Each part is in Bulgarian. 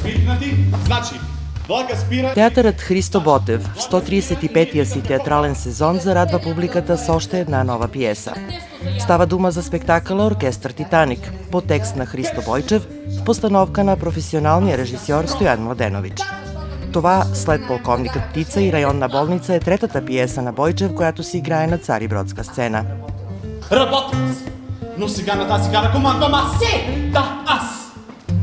свикнати, значи, влака спира... Театърът Христо Ботев в 135-я си театрален сезон зарадва публиката с още една нова пиеса. Става дума за спектакъла Оркестър Титаник по текст на Христо Бойчев в постановка на професионалния режисьор Стоян Младенович. Това, след Полковникът птица и Районна болница, е третата пиеса на Бойчев, която се играе на Царибродска сцена. Работим си, но сега на тази гара командвам аз. Ти? Да, аз.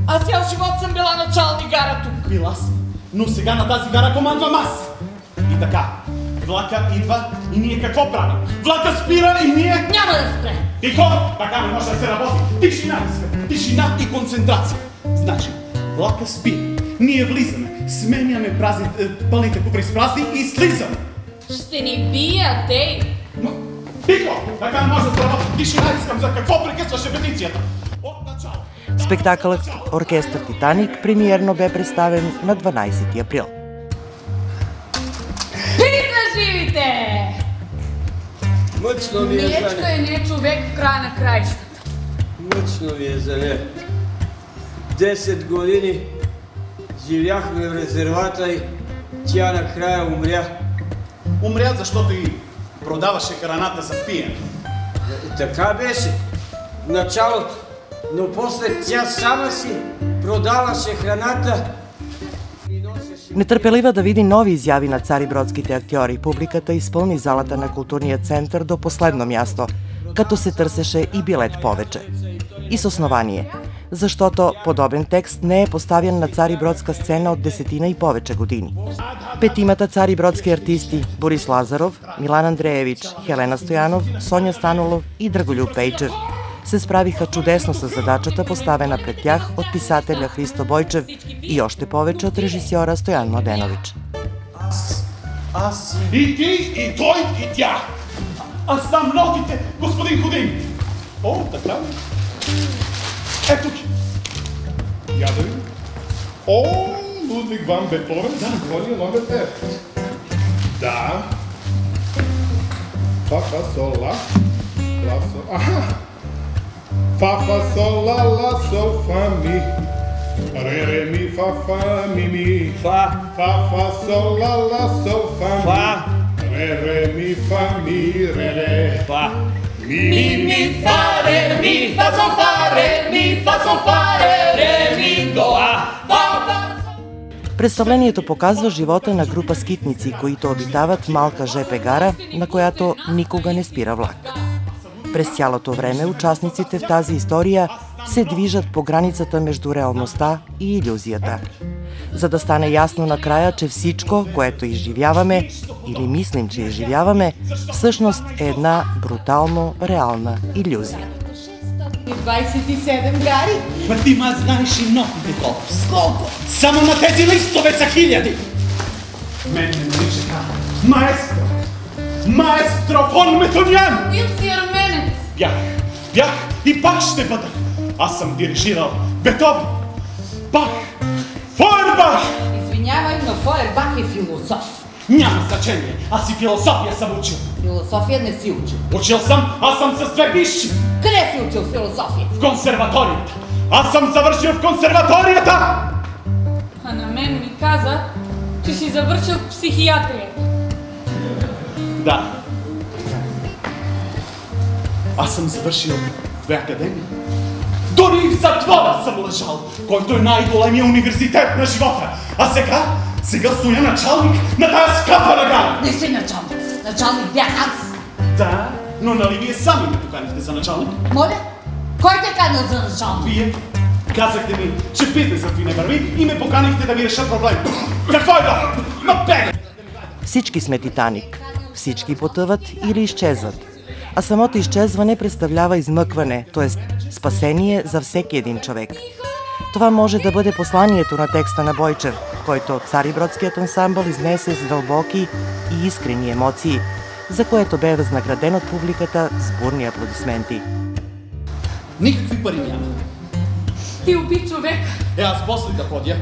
Аз цял живот съм била началник гара тук. Бил аз, но сега на тази гара командвам аз. И така, влака идва и ние какво правим? Влака спира и ние... Няма да спре. Тихо! Така не може да се работи. Тишина искам. Тишина и концентрация. Значи, влака спира. Ние влизаме, сменяме пълните куфри с празни и слизаме. Ще ни бият, Тихо! Така не може да се работи. Тишина искам. За какво прекъсваш репетицията? От начало. Спектакълът Оркестър Титаник премиерно бе представен на 12 април. Писа живите! Мъчно ми е за Миечка е не човек в края на краищата. Мъчно ми е за не. 10 години живяхме в резервата и тя накрая умря. Умря, защото и продаваше храната за пиене. Така беше в началото, но после тя сама си продаваше храната и носеше... Нетърпелива да види нови изяви на царибродските актьори, публиката изпълни залата на културния център до последно място, като се търсеше и билет повече. И с основание, защото подобен текст не е поставен на царибродска сцена от 10 и повече години. Петимата царибродски артисти – Борис Лазаров, Милан Андреевич, Хелена Стоянов, Соня Станолов и Драголюб Пейчев се справиха чудесно с задачата, поставена пред тях от писателя Христо Бойчев и още повече от режисьора Стоян Младенович. Аз и ти, и той, и тя. Аз там нотите, господин Ходин. О, така ли? Ето ги. Я да ви. О, Лудвиг ван Бетовен, да, говори номер 5. Да. Фа, сол, ла. Ла, сол, аха. Фа, сол, ла, сол, фа, ми. Ре, ми, фа, ми. Фа. Фа, сол, ла, сол, фа, Фа. Ре, ми, фа, ми, ре. Фа. Ми, фа, ре, ми, фа, сол, фа, ре, ми, фа, сол, фа, ре, ми, до, Представлението показва живота на група скитници, които обитават малка ЖП гара, на която никога не спира влак. През цялото време участниците в тази история се движат по границата между реалността и илюзията. За да стане ясно накрая, че всичко, което изживяваме или мислим, че изживяваме, всъщност е една брутално реална илюзия. 27 гари. Ма ти ма знаеш и нотите колко. Колко? Само на тези листове са хиляди. Мен не нарича маестро. Маестро фон Метонян. Бил си арменец. Бях и пак ще бъда. Аз съм дирижирал Бетовен, Бах, Фойербах. Извинявай, но Фойербах е философ. Няма значение. Аз и философия съм учил. Философия не си учил. Учил съм, аз съм с 2 висши. Къде си учил философия? В консерваторията. Аз съм завършил в консерваторията. А на мен ми каза, че си завършил в психиатрия. Да. Аз съм завършил в 2 академии. Дори и в затвора съм лъжал, който е най-големия университет на живота. А сега стоя началник на тази скъпа гара. Не си началник. Началник бях аз. Да, но нали вие сами ме поканихте за началник? Моля? Кой те канил за началник? Вие казахте ми, че бизнесът ви не върви и ме поканихте да ви реша проблем. Какво е това? Ма бега! Всички сме Титаник. Всички потъват или изчезват. А самото изчезване представлява измъкване, т.е. спасение за всеки един човек. Това може да бъде посланието на текста на Бойчев, който Царибродският ансамбъл изнесе с дълбоки и искрени емоции, за което бе възнаграден от публиката с бурни аплодисменти. Никакви пари няма. Ти уби човек. Аз после да ходя.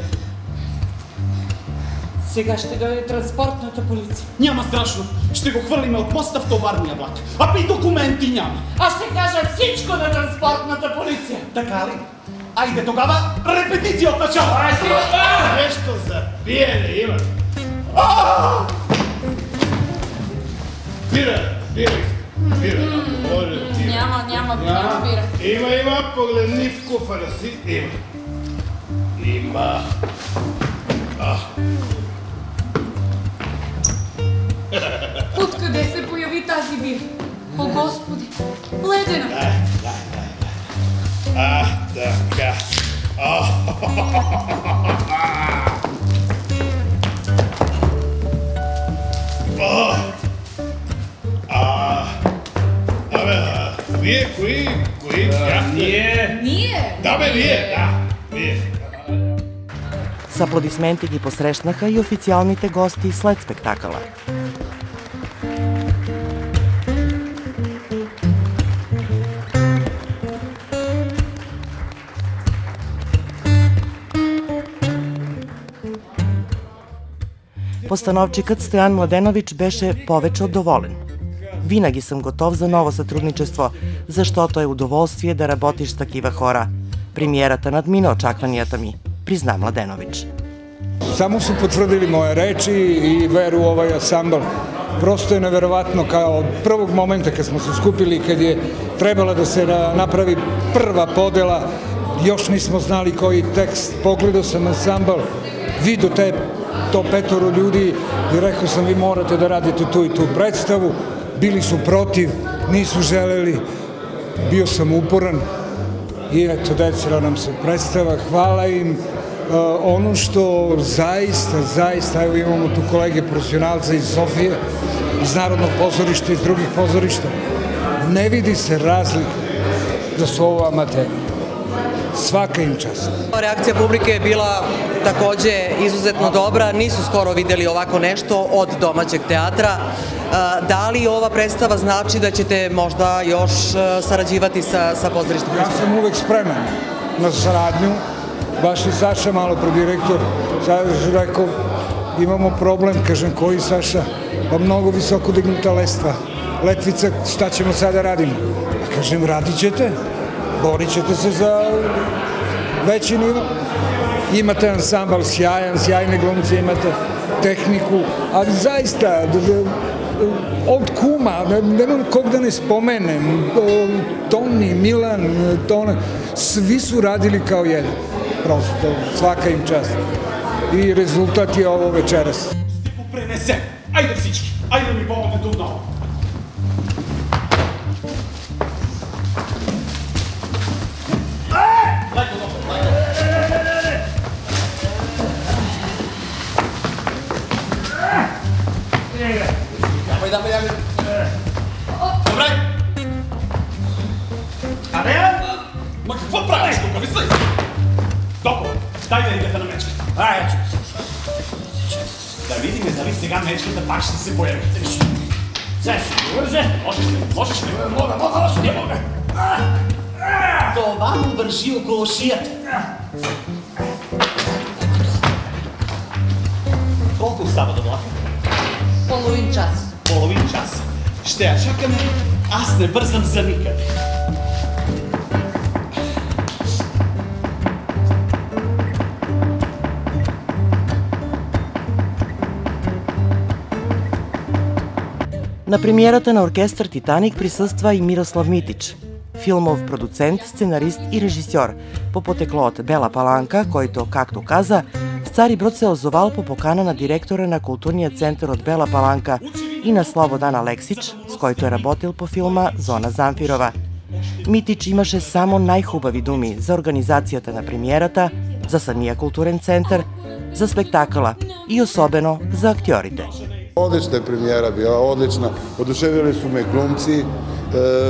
Сега ще дойде транспортната полиция. Няма страшно. Ще го хвърлиме от моста в товарния влак. А и документи няма. Аз ще кажа всичко на транспортната полиция. Така ли? Ajde тогава, репетиция от начало! Нещо за пиене има. Бира. Няма бира. Има, погледни в куфара си, има. Откъде се появи тази бира? О, Господи, ледена! Така. Вие кои бяхте? Ние? Да, вие. С аплодисменти ги посрещнаха и официалните гости след спектакъла. Постановчикът Стоян Младенович беше повече от доволен. Винаги съм готов за ново сътрудничество, защото е удоволствие да работиш с такива хора. Премиерата надмина очакванията ми, призна Младенович. Samo su potvrdili moje reči i veru u ovaj ansambl. Prosto je neverovatno kao od prvog momenta kad smo se skupili, kad je trebala da se napravi prva podela, još nismo znali koji tekst. Pogledao sam ansambl, vidio to petoro ljudi i rekao sam vi morate da radite tu i tu predstavu. Bili su protiv, nisu želeli, bio sam uporan i eto desila nam se predstava, hvala im. Ono što zaista, evo imamo tu kolege profesionalca iz Sofije, iz Narodnog pozorišta, iz drugih pozorišta, ne vidi se razlika da su ovo amateri. Svaka im čast. Reakcija publike je bila takođe izuzetno dobra, nisu skoro videli ovako nešto od domaćeg teatra. Da li ova predstava znači da ćete možda još sarađivati sa pozorištem? Ja sam uvek spreman na saradnju. Baš i Saša, malo pre direktor, rekao, imamo problem, kažem, koji Saša? Pa mnogo visoko dignuta letvica, šta ćemo sada radimo? A kažem, radit ćete, borit ćete se za veći nivo. Imate ansambl sjajan, sjajne glumce, imate tehniku, ali zaista, od kuma, nemam kog da ne spomenem, Toni, Milan, Tona, svi su radili kao jedan. Prosto, svaka im čast. I rezultat je ovo večeras. Ще го пренесем. Айде всички. Айде ми помогнете отново. Добре. Адея? Ма какво правиш тук? Ви слизай. Доко, дай веригата на мечката. Да видим дали сега мечката пак ще се появи. Сега ще върже. Можеш ли? Мога. Това му върши около шията. Колко остава да влака? Половин час. Ще я чакаме. Аз не бързам за никъде. На премиерата на оркестър «Титаник» присъства и Мирослав Митич, филмов продуцент, сценарист и режисьор, по потекло от Бела Паланка, който, както каза, в Цариброд се озовал по покана на директора на културния център от Бела Паланка и на Слободан Алексич, с който е работил по филма «Зона Замфирова». Митич имаше само най-хубави думи за организацията на премиерата, за самия културен център, за спектакъла и особено за актьорите. Odlična je premijera bila, odlična. Oduševili su me glumci,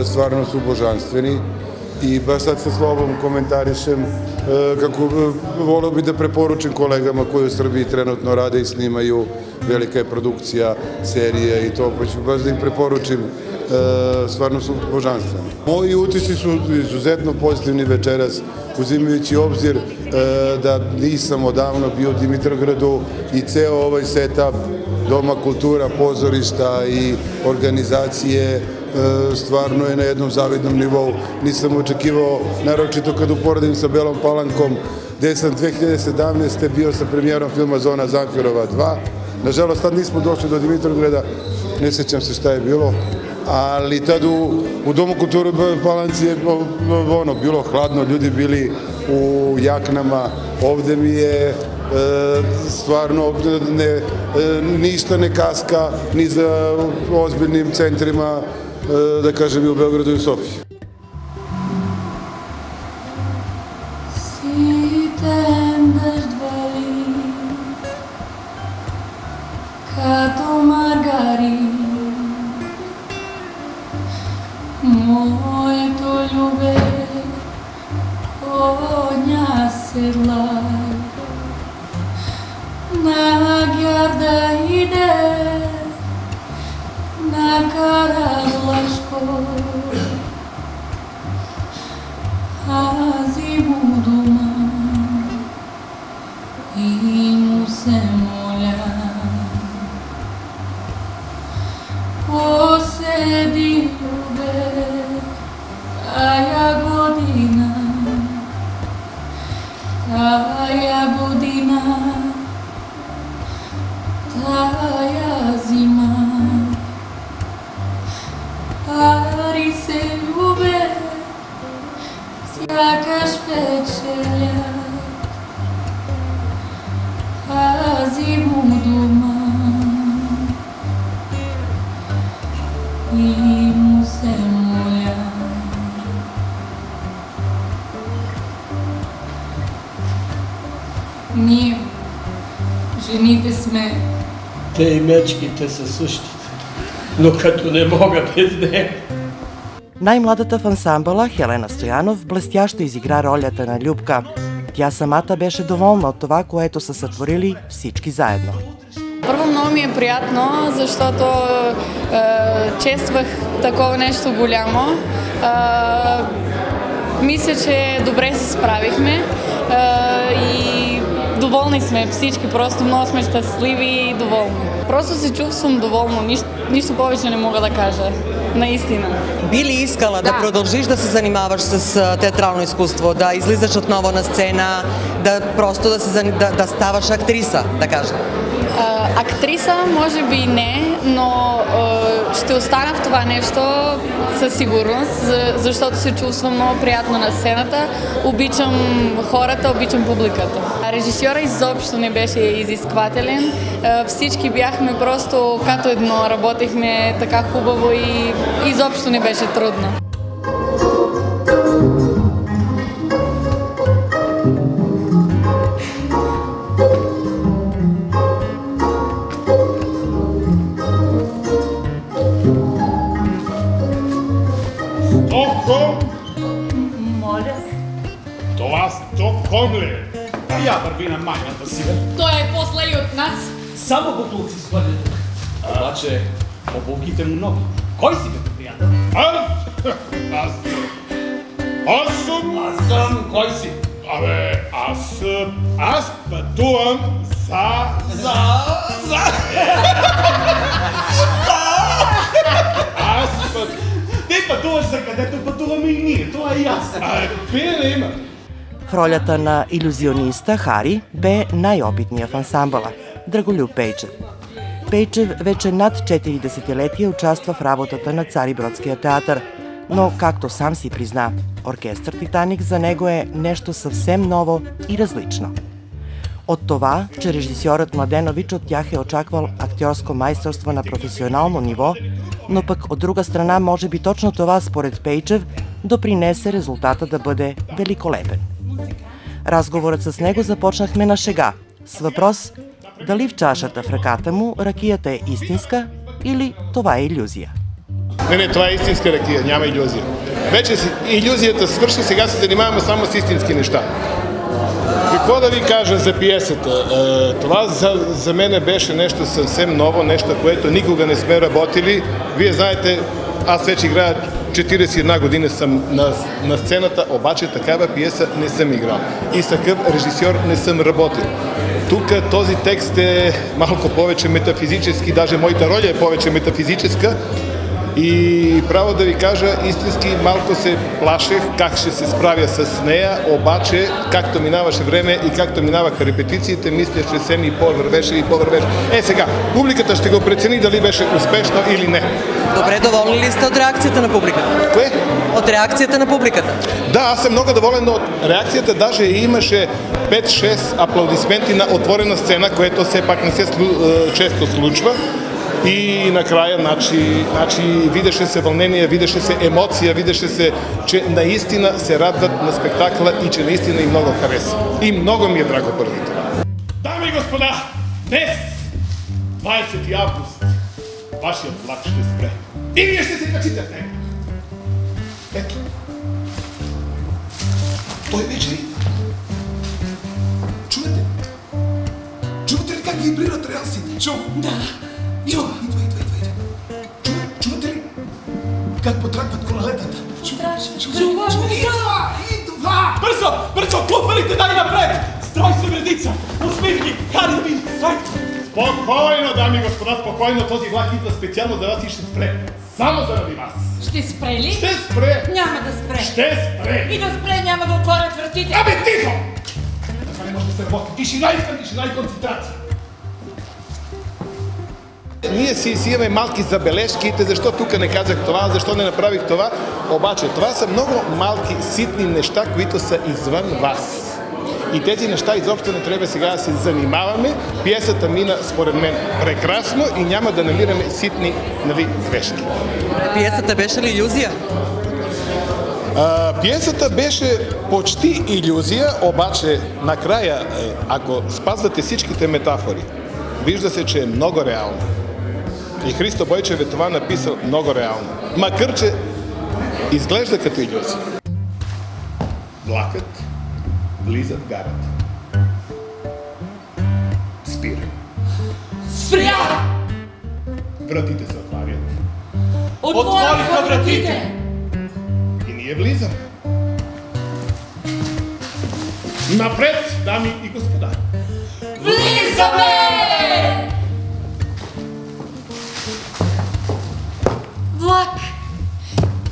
stvarno su božanstveni i baš sad sa Slobom komentarišem kako voleo bi da preporučim kolegama koji u Srbiji trenutno rade i snimaju, velika je produkcija, serije i to, pa ću baš da im preporučim, stvarno su božanstveni. Moji utisci su izuzetno pozitivni večeras, uzimajući obzir da nisam odavno bio u Dimitrovgradu i ceo ovaj setup Doma kultura, pozorišta i organizacije stvarno je na jednom zavidnom nivou. Nisam očekivao, naročito kad uporedim sa Belom Palankom, gde sam 2017. bio sa premijerom filma Zona Zamfirova 2. Nažalost, tad nismo došli do Dimitrovgrada, ne sećam se šta je bilo, ali tad u Domu kulture u Palanci je bilo hladno, ljudi bili u jaknama, ovde mi je stvarno ništa ne kaska ni za ozbiljnim centrima, da kažem, i u Beogradu i u Sofiji. Sitem dăjtvali като маргарит, моето любе коня седлай, на гярда иде, на каравлашко, ази будума и му се моля. Поседи, любе, тая година, тая зима. Пари се, любе, сякаш печелят, ази будума и му се моля. Ние, жените, сме... Те и мечките са същите, но като не мога без нея. Най-младата в ансамбъла, Хелена Стоянов, блестящо изигра ролята на Любка. Тя самата беше доволна от това, което са сътворили всички заедно. Първо, много ми е приятно, защото чествах такова нещо голямо. Мисля, че добре се справихме и доволни сме всички, просто много сме щастливи и доволни. Просто се чувствам доволно, нищо повече не мога да кажа. Наистина. Би ли искала да продължиш да се занимаваш с театрално изкуство, да излизаш отново на сцена, да просто да ставаш актриса, да кажа? Актриса може би не, но ще остана в това нещо със сигурност, защото се чувствам много приятно на сцената. Обичам хората, обичам публиката. Режисьора изобщо не беше изисквателен. Всички бяхме просто като едно, работехме така хубаво и изобщо не беше трудно. Това Стокхолм ли? Я върви на майната си, бе. Той е по-зле от нас. Само бутулци сваля тук. Обаче, обувките му нови. Кой си, бе, приятел? Аз съм... Кой си? Абе, аз пътувам Ти пътуваш за където пътуваме и ние, това е ясно. Пиене има. В ролята на илюзиониста Хари бе най-опитният в ансамбъла – Драголюб Пейчев. Пейчев вече над 4 десетилетия участва в работата на Царибродския театър, но, както сам си призна, оркестър «Титаник» за него е нещо съвсем ново и различно. От това, че режисьорът Младенович от тях е очаквал актьорско майсторство на професионално ниво, но пък от друга страна може би точно това според Пейчев допринесе резултата да бъде великолепен. Разговорът с него започнахме на шега, с въпрос дали в чашата в ръката му ракията е истинска или това е илюзия. Не, това е истинска ракия, няма илюзия. Вече илюзията свърши, сега се занимаваме само с истински неща. Какво да ви кажа за пиесата? Това за мен беше нещо съвсем ново, нещо, което никога не сме работили. Вие знаете, аз вече играя 41 години съм на сцената, обаче такава пиеса не съм играл. И с такъв режисьор не съм работил. Тук този текст е малко повече метафизически, даже моята роля е повече метафизическа. и право да ви кажа, истински малко се плашех как ще се справя с нея, обаче както минаваше време и както минаваха репетициите, мисля, че се ми по-вървеше и по-вървеше. Сега, публиката ще го прецени дали беше успешно или не. Добре, доволни ли сте от реакцията на публиката? Кое? От реакцията на публиката. Да, аз съм много доволен от реакцията, даже имаше 5-6 аплодисменти на отворена сцена, което все пак не се често случва. И накрая, значи, видеше се вълнение, видеше се емоция, видеше се, че наистина се радват на спектакъла и че наистина и много хареса. И много ми е драго първи това. Дами и господа, днес, 20 август, вашият влак ще спре. И вие ще се качите в него. Ето. Той вече идва. Чувате? Чувате ли как вибрират релсите? Да. Идва. Чувате ли как потракват колелетата? Идва! Бързо! Клупвалите дай напред! Строй се, вредица! Усмихни! Хари ви! Строй! Спокойно, дами и господа, спокойно! Този влак идва специално за вас и ще спре. Само заради вас! Ще спре ли? Ще спре! Няма да спре! Ще спре! И да спре, няма да отворят вратите! Абе, тихо! Така не може да се работи. Тишина искам, тишина и концентрация. Ние си имаме малки забележките, защо тук не казах това, защо не направих това, обаче това са много малки, ситни неща, които са извън вас. И тези неща изобщо не трябва сега да се занимаваме. Пиесата мина, според мен, прекрасно и няма да намираме ситни грешки. Пиесата беше ли илюзия? Пиесата беше почти илюзия, обаче накрая, ако спазвате всичките метафори, вижда се, че е много реално. И Христо Бойчев е това написал много реално. Макар, че изглежда като илюзия. Влакът влиза в гарата. Спира. Спря! Вратите се отварят. Отвориха вратите! И ние влизаме. Напред, дами и господа! Влизаме! Влак!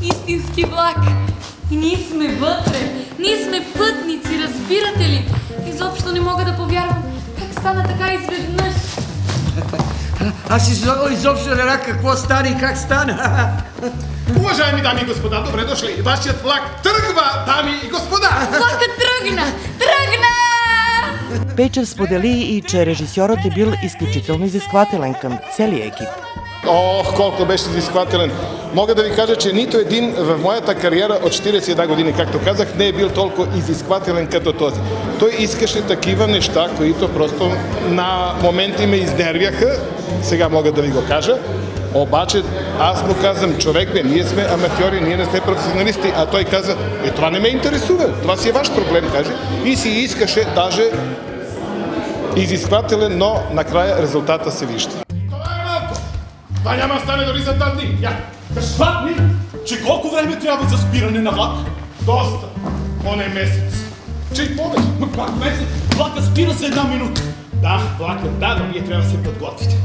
Истински влак! И ние сме вътре! Ние сме пътници, разбирате ли? Изобщо не мога да повярвам как стана така изведнъж. Аз изобщо не знам какво стане и как стана. Уважаеми дами и господа, добре дошли! Вашият влак тръгва, дами и господа! Влакът тръгна! Тръгна! Пейчев сподели и че режисьорът е бил изключително изисквателен към целия екип. Ох, колко беше изисквателен! Мога да ви кажа, че нито един в моята кариера от 41 години, както казах, не е бил толкова изисквателен като този. Той искаше такива неща, които просто на моменти ме изнервяха, сега мога да ви го кажа, обаче аз му казвам, човек бе, ние сме аматьори, ние не сме професионалисти, а той каза, това не ме интересува, това си е ваш проблем, каже, и си искаше даже изисквателен, но накрая резултата се вижда. Това няма да стане дори за 2 дни. Кажи 2 дни? Че колко време трябва за спиране на влак? Доста. Поне месец. Че и повече. Но как месец? Влака спира за 1 минута. Да, влакът, да, но вие трябва да се подготвите.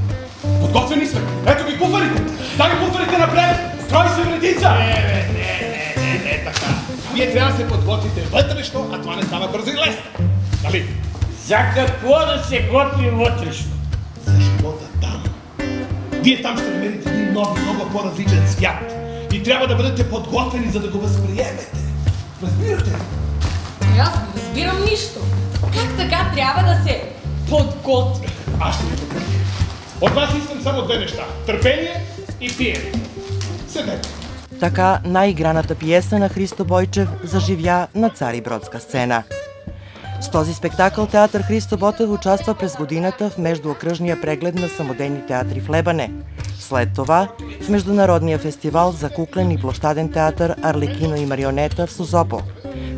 Подготвени сме. Ето ги куфарите. Дай куфарите напред. Строй се, вредица. Не, така. Вие трябва да се подготвите вътрешно, а това не става бързо и лесно. Нали? За какво да се готви вътрешно? За живота там. Вие там ще намерите един много по-различен свят. И трябва да бъдете подготвени, за да го възприемете. Разбирате ли? Аз не разбирам нищо. Как така трябва да се подготви? Аз ще ви покажа. От вас искам само 2 неща. Търпение и пиене. Седете. Така най-играната пиеса на Христо Бойчев заживя на Царибродска сцена. С този спектакъл театър Христо Ботев участва през годината в междуокръжния преглед на самодейни театри в Лебане. След това в Международния фестивал за куклен и площаден театър Арлекино и марионета в Созопол,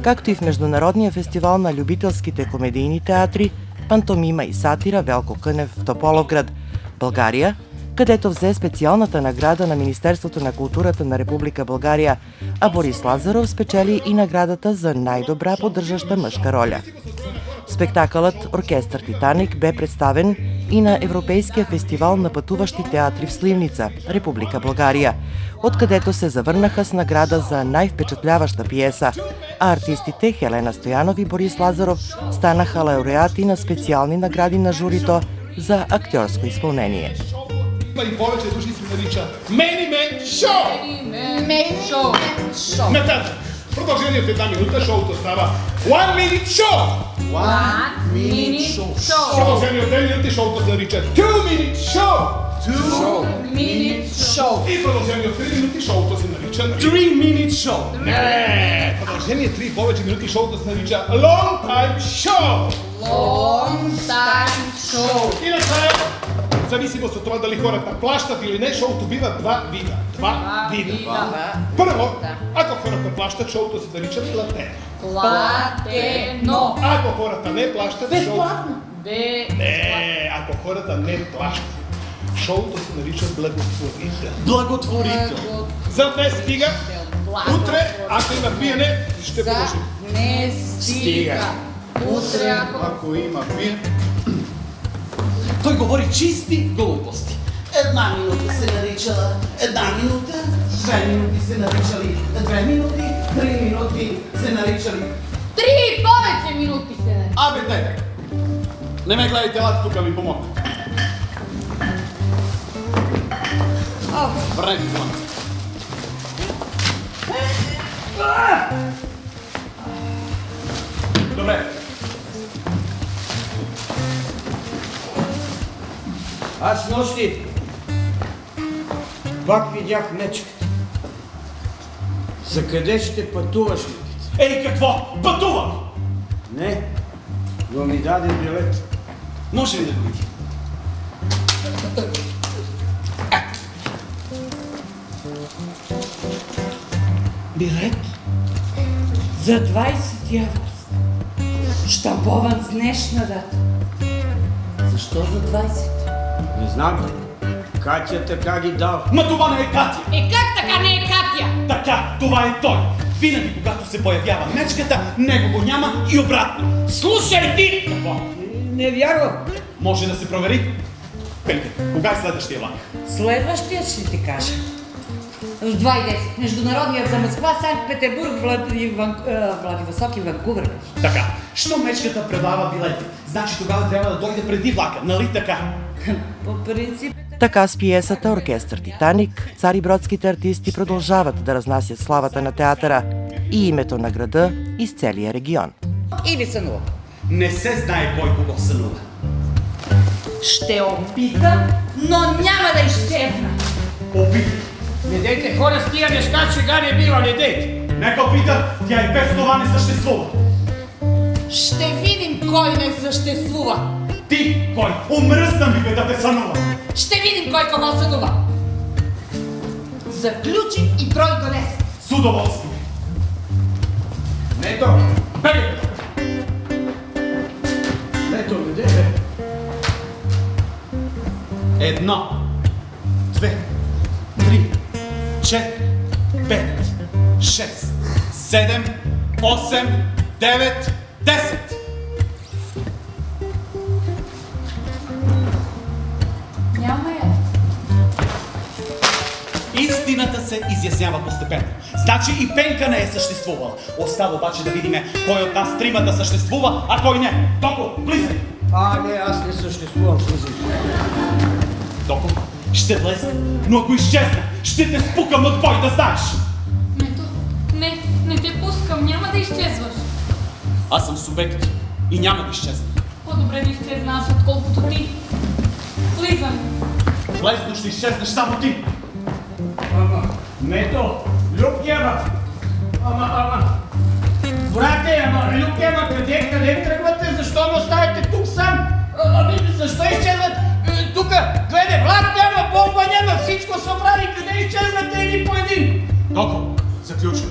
както и в Международния фестивал на любителските комедийни театри Пантомима и сатира Велко Кънев в Тополовград, България, където взе специалната награда на Министерството на културата на Република България, а Борис Лазаров спечели и наградата за най-добра поддържаща мъжка роля. Спектакълът «Оркестър Титаник» бе представен и на Европейския фестивал на пътуващи театри в Сливница, Република България, откъдето се завърнаха с награда за най-впечатляваща пиеса, а артистите Хелена Стоянов и Борис Лазаров станаха лауреати на специални награди на журито за актьорско изпълнение. И повече души се нарича Many Men Show! Нататък, продължение от 1 минута, шоуто става One Minute Show! Продължение от 2 минути, шоуто се нарича 2 Minute Show! И продължение от 3 минути, шоуто се нарича 3 Minute Show! Не! Продължение 3 и повече минути, шоуто се нарича Long Time Show! И накрая, в зависимост от това дали хората плащат или не, шоуто бива два вида. Първо, ако хората плащат, шоуто се нарича платено. Ако хората не плащат, безплатно. Не, ако хората не плащат, шоуто се нарича благотворител. За днес стига. Утре, ако има пиене, ще продължим. Не стига. Утре, ако има пиене. Той говори чисти глупости. 1 минута се наричала 1 минута, 2 минути се наричали 2 минути, 3 минути се наричали 3 и повече минути се наричали. Абе, дайте! Не ме гледайте, лад тук ми помогна. Време, звън. Добре. Аз нощи пак видях мечката. За къде ще пътуваш, Митица? Ей, какво? Пътувам! Не, но ми даде билет. Може ли да го види? Билет за 20 август. Щампован с днешна дата. Защо за 20? Не знам. Катя така ги дава. Ма това не е Катя! Как така не е Катя? Така, това е той. Винаги, когато се появява мечката, него го няма и обратно. Слушай ти! Какво? Не вярвам. Може да се провери. Пенка, кога е следващия влак? Следващият ще ти кажа. В 2:10. Международният за Москва, Санкт-Петербург, Владивосток и Ванкувър. Така, що мечката предава билети? Значи тогава трябва да дойде преди влака, нали така? По принцип... Така с пиесата Оркестър Титаник, царибродските артисти продължават да разнасят славата на театъра и името на града из целия регион. Или сънува. Не се знае кой кого сънува. Ще опитам, но няма да изчезна. Опитай. Не дейте хора, с тия неща, чега не бива, не дейте. Нека опита, тя и без това не съществува. Ще видим кой не съществува. Ти, кой? Умръсна ми бе да те сънува. Ще видим кой кого сънува. Заключи и брой до днес. С удоволствие. Мето! Бегай! Мето, не бе. 1, 2, 3, 4, 5, 6, 7, 8, 9, 10. Няма я. Истината се изяснява постепенно. Значи и Пенка не е съществувала. Остава обаче да видим кой от нас тримата съществува, а кой не. Токо, влизай! Не, аз не съществувам, влизай. Токо, ще влезна, но ако изчезна, ще те спукам от бой, да знаеш! Мето, не те пускам, няма да изчезваш. Аз съм субект и няма да изчезна. По-добре да изчезна аз, отколкото ти. Влизам. Влез, но ще изчезнеш само ти. Мето, Любки, брате, Любки, къде тръгвате? Защо ме оставите тук сам? Защо изчезват? Тук, гледай, влак няма, бомба няма, всичко се прави, къде изчезвате един по един? Токо, заключвай.